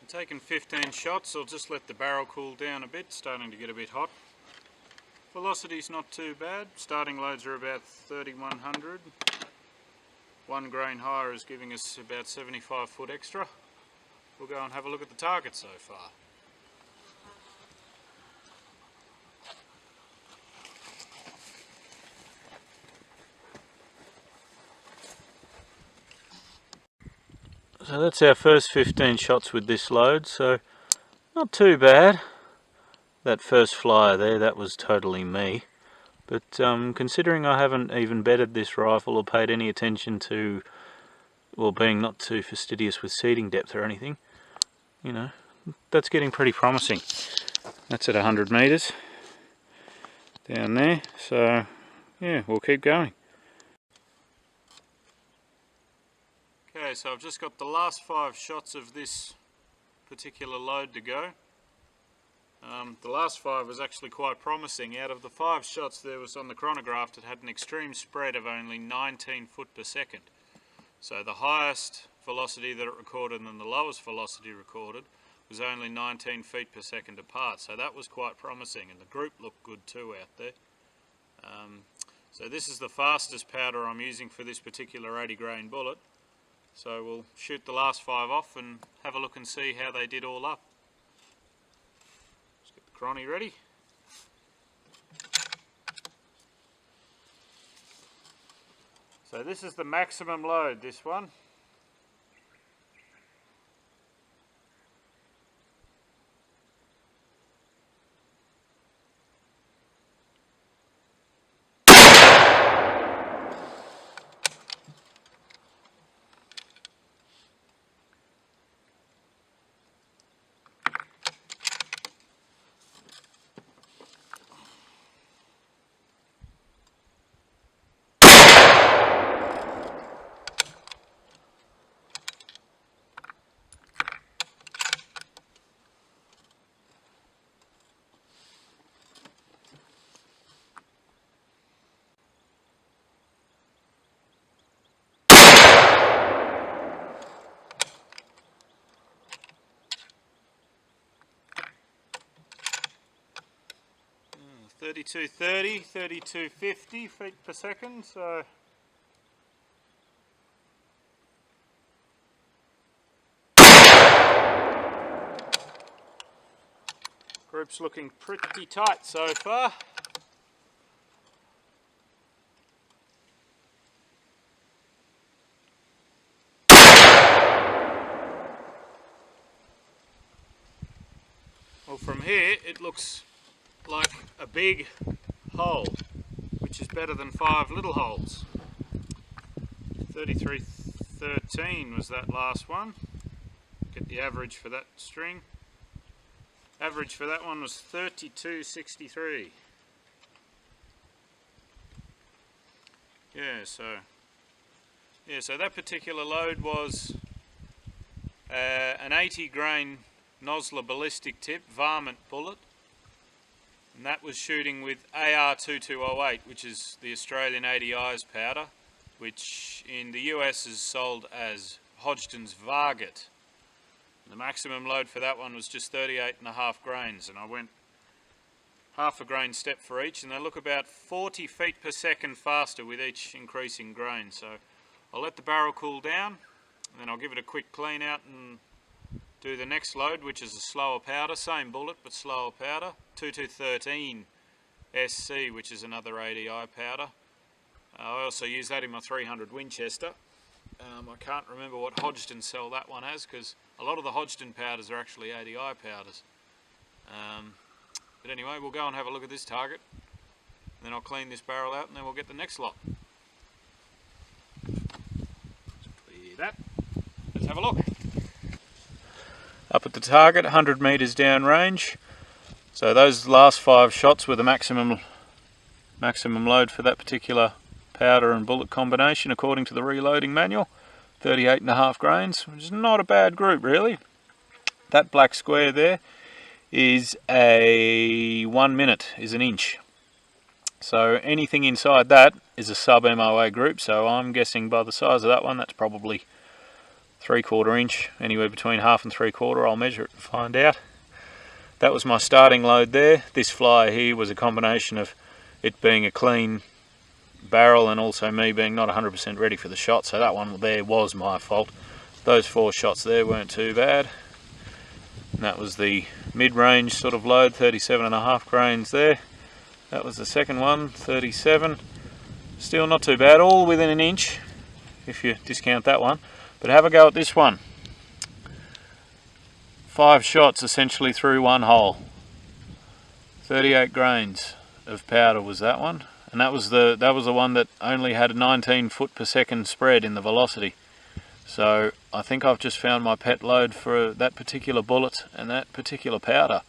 I'm taking 15 shots. I'll just let the barrel cool down a bit, starting to get a bit hot. Velocity's not too bad. Starting loads are about 3100. 1 grain higher is giving us about 75 foot extra. We'll go and have a look at the target so far. So that's our first 15 shots with this load, so not too bad. That first flyer there, that was totally me. But considering I haven't even bedded this rifle or paid any attention to, well, being not too fastidious with seating depth or anything, you know, that's getting pretty promising. That's at 100 metres down there, so yeah, we'll keep going. Okay, so I've just got the last 5 shots of this particular load to go. The last 5 was actually quite promising. Out of the 5 shots there was on the chronograph, it had an extreme spread of only 19 foot per second. So the highest velocity that it recorded and the lowest velocity recorded was only 19 feet per second apart. So that was quite promising, and the group looked good too out there. So this is the fastest powder I'm using for this particular 80 grain bullet. So we'll shoot the last 5 off and have a look and see how they did all up. Let's get the chrony ready. So this is the maximum load, this one. Mm, 3230, 3250 feet per second, so group's looking pretty tight so far. Well, from here it looks like a big hole, which is better than 5 little holes. 3313 was that last one. Get the average for that string. Average for that one was 3263. So that particular load was an 80 grain Nosler ballistic tip varmint bullet, and that was shooting with AR-2208, which is the Australian ADI's powder, which in the US is sold as Hodgdon's Varget. The maximum load for that one was just 38.5 grains, and I went half a grain step for each, and they look about 40 feet per second faster with each increasing grain. So I'll let the barrel cool down, and then I'll give it a quick clean out and do the next load, which is a slower powder, same bullet but slower powder, 2213 SC, which is another ADI powder. I also use that in my 300 Winchester. I can't remember what Hodgdon sell that one as, because a lot of the Hodgdon powders are actually ADI powders. But anyway, we'll go and have a look at this target, and then I'll clean this barrel out, and then we'll get the next lot. Clear that. Let's have a look. Up at the target, 100 metres down range. So those last 5 shots were the maximum load for that particular powder and bullet combination according to the reloading manual. 38.5 grains, which is not a bad group really. That black square there is a 1 minute, is an inch. So anything inside that is a sub MOA group, so I'm guessing by the size of that one that's probably 3/4 inch, anywhere between 1/2 and 3/4. I'll measure it and find out. That was my starting load there. This fly here was a combination of it being a clean barrel and also me being not 100% ready for the shot, so that one there was my fault. Those 4 shots there weren't too bad. And that was the mid-range sort of load, 37.5 grains there. That was the second one, 37. Still not too bad, all within an inch if you discount that one. But have a go at this one. 5 shots essentially through one hole. 38 grains of powder was that one, and that was the one that only had a 19 foot per second spread in the velocity. So I think I've just found my pet load for that particular bullet and that particular powder.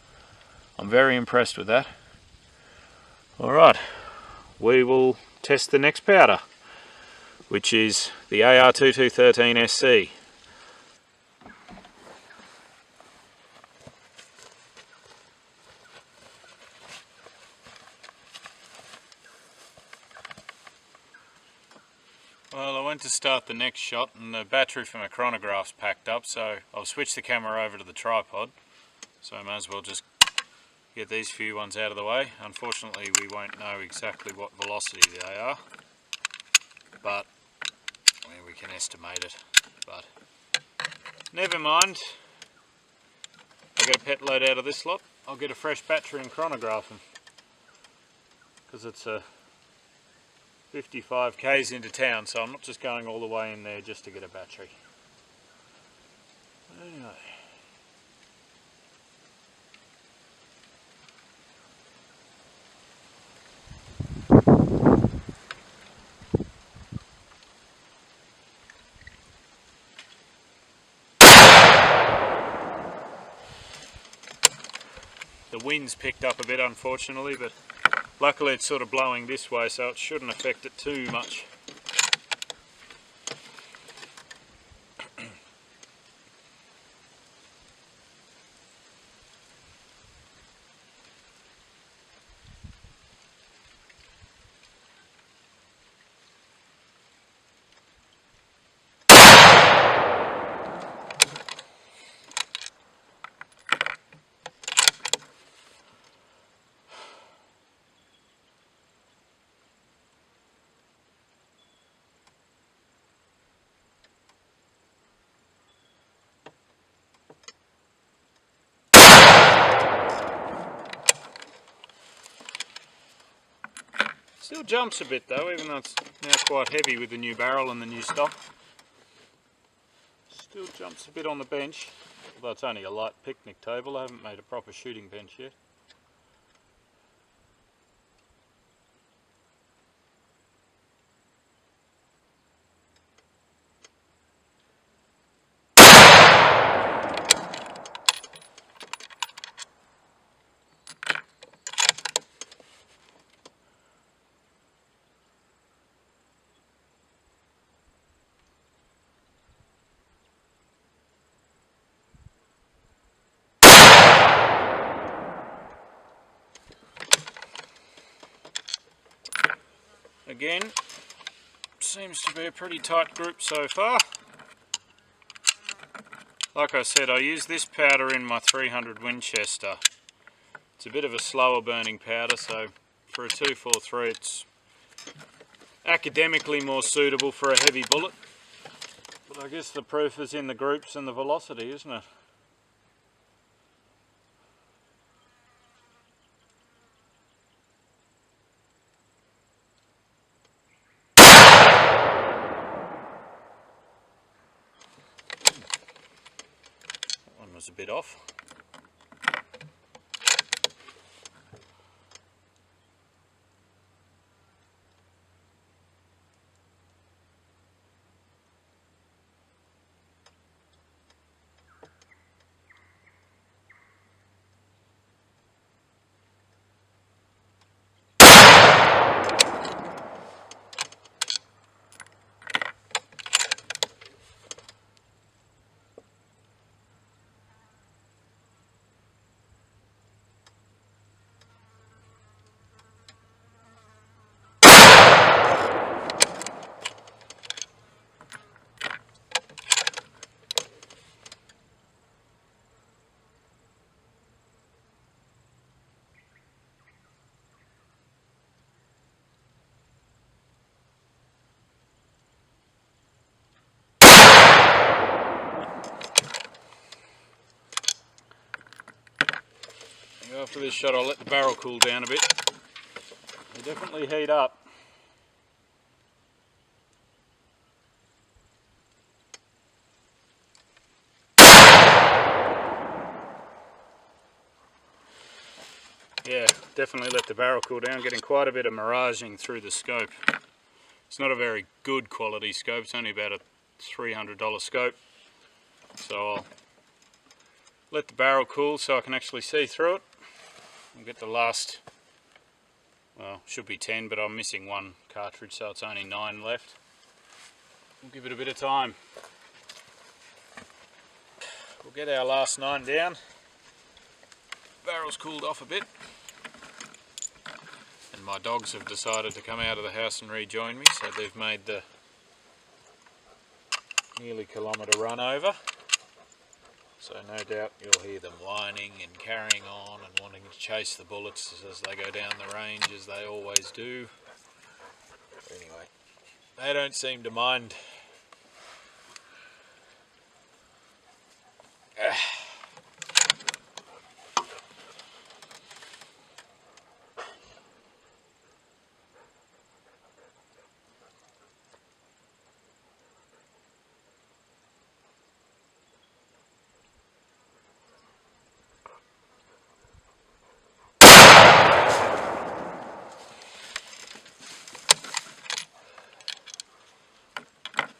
I'm very impressed with that. Alright, we will test the next powder, which is the AR-2213 SC. went to start the next shot and the battery for my chronograph's packed up, so I'll switch the camera over to the tripod. So I may as well just get these few ones out of the way. Unfortunately we won't know exactly what velocity they are, but we can estimate it. But never mind, I'll get a pet load out of this lot. I'll get a fresh battery and chronograph them, because it's a 55 k's into town, so I'm not just going all the way in there just to get a battery. Anyway. The wind's picked up a bit, unfortunately, but luckily it's sort of blowing this way, so it shouldn't affect it too much. Still jumps a bit though, even though it's now quite heavy with the new barrel and the new stock. Still jumps a bit on the bench, although it's only a light picnic table. I haven't made a proper shooting bench yet. Again, seems to be a pretty tight group so far. Like I said, I use this powder in my 300 Winchester. It's a bit of a slower burning powder, so for a 243 it's academically more suitable for a heavy bullet. But I guess the proof is in the groups and the velocity, isn't it? Was a bit off. After this shot I'll let the barrel cool down a bit. They definitely heat up. Yeah, definitely let the barrel cool down, getting quite a bit of miraging through the scope. It's not a very good quality scope, it's only about a $300 scope. So I'll let the barrel cool so I can actually see through it. I'll get the last, well, should be 10, but I'm missing one cartridge, so it's only 9 left. We'll give it a bit of time. We'll get our last 9 down. Barrel's cooled off a bit. And my dogs have decided to come out of the house and rejoin me, so they've made the nearly kilometre run over. So no doubt you'll hear them whining and carrying on and wanting to chase the bullets as they go down the range, as they always do. Anyway, they don't seem to mind.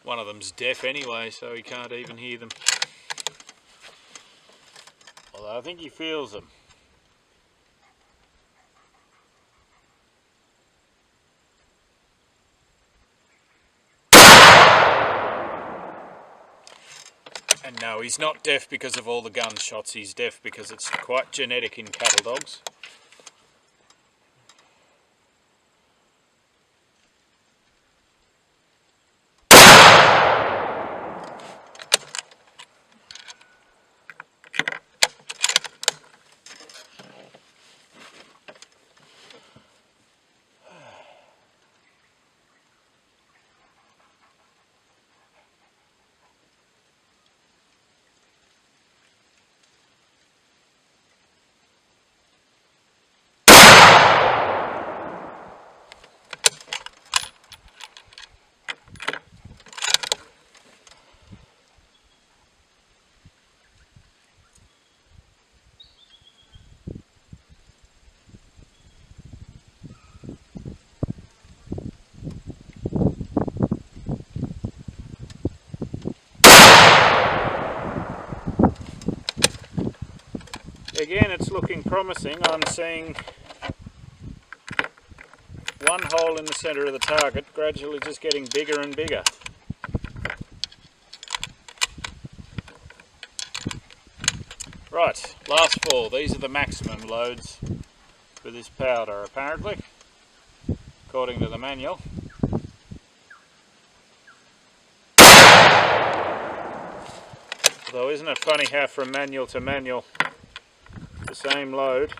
One of them's deaf anyway, so he can't even hear them. Although I think he feels them. And no, he's not deaf because of all the gunshots, he's deaf because it's quite genetic in cattle dogs. Again, it's looking promising. I'm seeing one hole in the centre of the target gradually just getting bigger and bigger. Right, last four. These are the maximum loads for this powder apparently, according to the manual. Although isn't it funny how from manual to manual the same load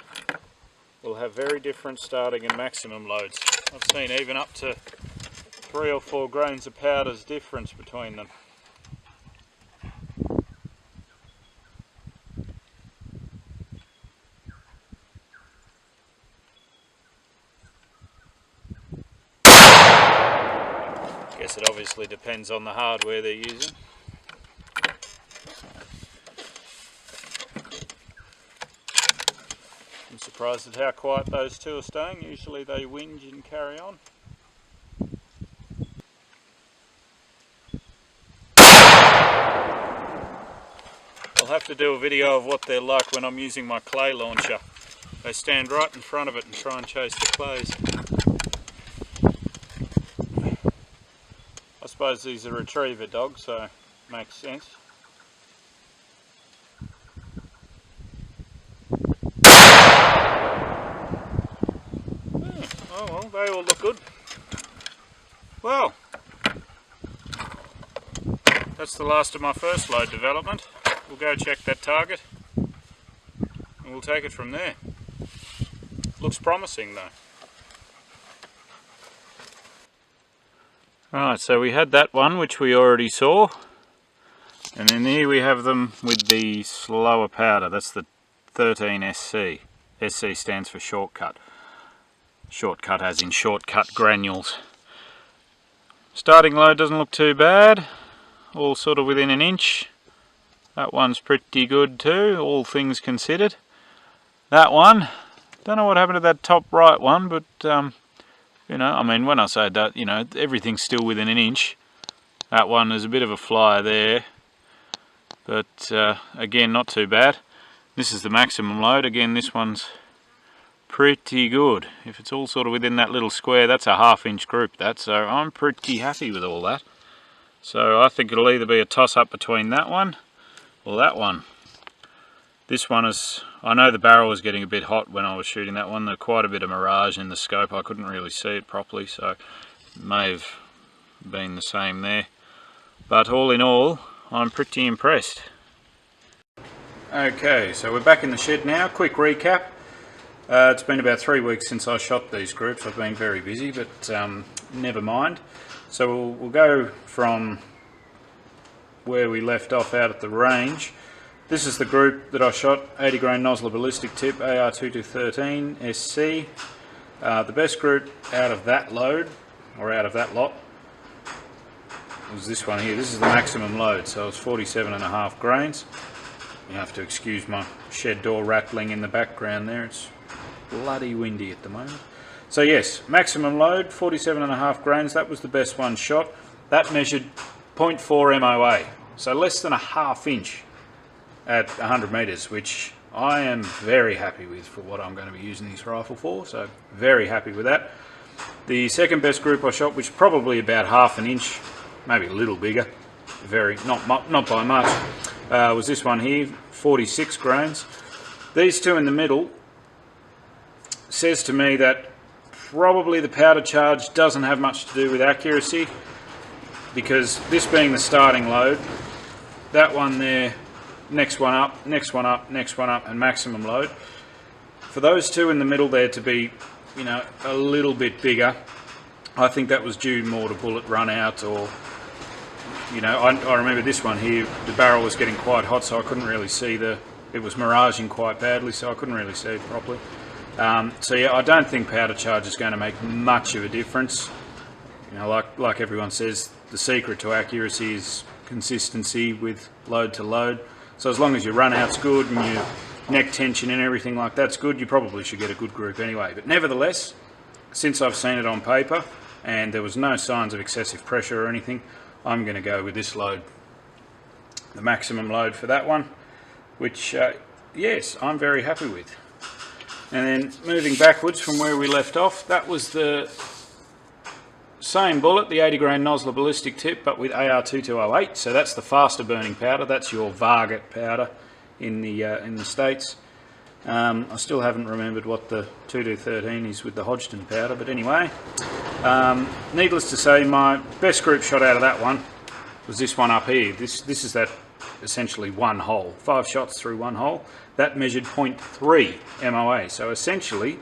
will have very different starting and maximum loads. I've seen even up to 3 or 4 grains of powder's difference between them. Guess it obviously depends on the hardware they're using. I'm surprised at how quiet those two are staying. Usually they whinge and carry on. I'll have to do a video of what they're like when I'm using my clay launcher. They stand right in front of it and try and chase the clays. I suppose these are retriever dogs, so makes sense. Oh well, they all look good. Well, that's the last of my first load development. We'll go check that target and we'll take it from there. Looks promising though. Right, so we had that one which we already saw, and then here we have them with the slower powder. That's the 13SC. SC stands for shortcut. Shortcut as in shortcut granules. Starting load doesn't look too bad, all sort of within an inch. That one's pretty good too, all things considered. That one, don't know what happened to that top right one, but you know, I mean, when I say that, you know, everything's still within an inch. That one is a bit of a flyer there, but again, not too bad. This is the maximum load. Again, this one's pretty good. If it's all sort of within that little square, that's a half-inch group, that, so I'm pretty happy with all that. So I think it'll either be a toss-up between that one or that one. This one is, I know the barrel was getting a bit hot when I was shooting that one. There's quite a bit of mirage in the scope. I couldn't really see it properly, so it may have been the same there. But all in all, I'm pretty impressed. Okay, so we're back in the shed now. Quick recap. It's been about 3 weeks since I shot these groups. I've been very busy, but never mind. So we'll go from where we left off out at the range. This is the group that I shot, 80 grain Nosler ballistic tip, AR-2213 SC. The best group out of that load, or out of that lot, was this one here. This is the maximum load, so it's 47.5 grains. You have to excuse my shed door rattling in the background there. It's bloody windy at the moment. So yes, maximum load, 47.5 grains. That was the best one shot. That measured 0.4 MOA, so less than a ½ inch at 100 metres, which I am very happy with for what I'm going to be using this rifle for. So very happy with that. The second best group I shot, which is probably about ½ inch, maybe a little bigger, not by much, was this one here, 46 grains. These two in the middle says to me that probably the powder charge doesn't have much to do with accuracy, because this being the starting load, that one there, next one up, next one up, next one up, and maximum load. For those two in the middle there to be, you know, a little bit bigger, I think that was due more to bullet run out, or, you know, I remember this one here, the barrel was getting quite hot, so I couldn't really see it was miraging quite badly, so I couldn't really see it properly. So yeah, I don't think powder charge is going to make much of a difference. You know, like everyone says, the secret to accuracy is consistency with load to load. So as long as your run out's good and your neck tension and everything like that's good, you probably should get a good group anyway. But nevertheless, since I've seen it on paper and there was no signs of excessive pressure or anything, I'm going to go with this load, the maximum load for that one, which yes, I'm very happy with. And then moving backwards from where we left off, that was the same bullet, the 80 grain Nosler ballistic tip, but with AR-2208. So that's the faster burning powder. That's your Varget powder in the States. I still haven't remembered what the 2213 is with the Hodgdon powder, but anyway, needless to say, my best group shot out of that one was this one up here. This is that essentially one hole, 5 shots through one hole. That measured 0.3 MOA, so essentially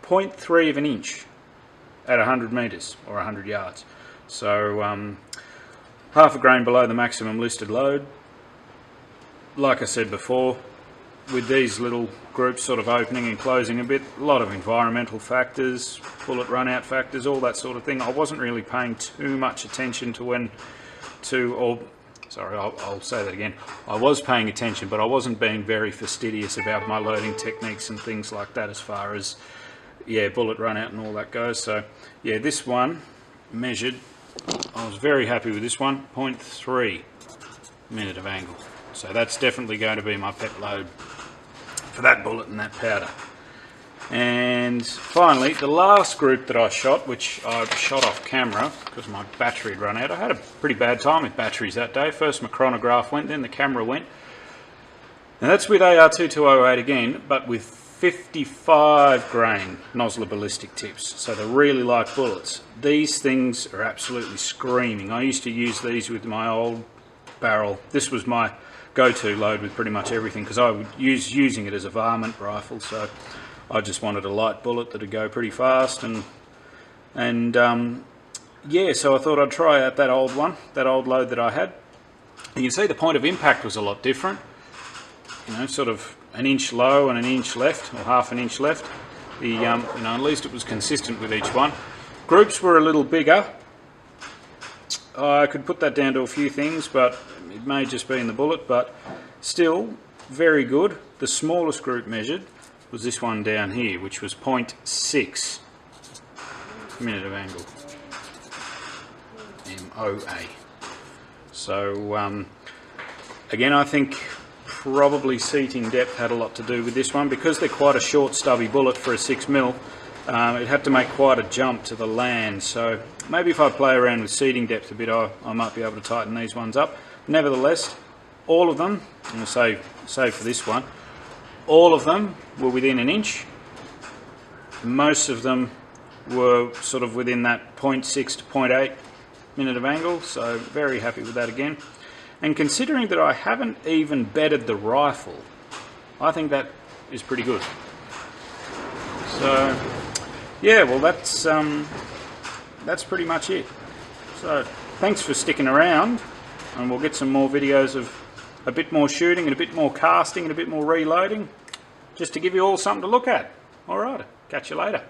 0.3 of an inch at 100 metres or 100 yards. So half a grain below the maximum listed load. Like I said before, with these little groups sort of opening and closing a bit, a lot of environmental factors, bullet run out factors, all that sort of thing. I wasn't really paying too much attention to I'll say that again. I was paying attention, but I wasn't being very fastidious about my loading techniques and things like that as far as, yeah, bullet run out and all that goes. So yeah, this one measured, I was very happy with this one, 0.3 minute of angle. So that's definitely going to be my pet load for that bullet and that powder. And finally, the last group that I shot, which I shot off camera because my battery had run out. I had a pretty bad time with batteries that day. First my chronograph went, then the camera went. And that's with AR-2208 again, but with 55 grain Nosler ballistic tips. So they're really like bullets. These things are absolutely screaming. I used to use these with my old barrel. This was my go-to load with pretty much everything, because I was using it as a varmint rifle, so I just wanted a light bullet that would go pretty fast, and yeah, so I thought I'd try out that old one, that old load that I had. And you can see the point of impact was a lot different, you know, sort of an inch low and an inch left, or half an inch left. The you know, at least it was consistent with each one. Groups were a little bigger. I could put that down to a few things, but it may just be in the bullet, but still very good. The smallest group measured was this one down here, which was 0.6 minute of angle, MOA. So again, I think probably seating depth had a lot to do with this one, because they're quite a short stubby bullet for a 6mm. It had to make quite a jump to the land, so maybe if I play around with seating depth a bit, I might be able to tighten these ones up. Nevertheless, all of them, I'm going to say for this one, all of them were within an inch. Most of them were sort of within that 0.6 to 0.8 minute of angle, so very happy with that again. And considering that I haven't even bedded the rifle, I think that is pretty good. So yeah, well that's pretty much it. So thanks for sticking around, and we'll get some more videos of a bit more shooting and a bit more casting and a bit more reloading, just to give you all something to look at. Alright, catch you later.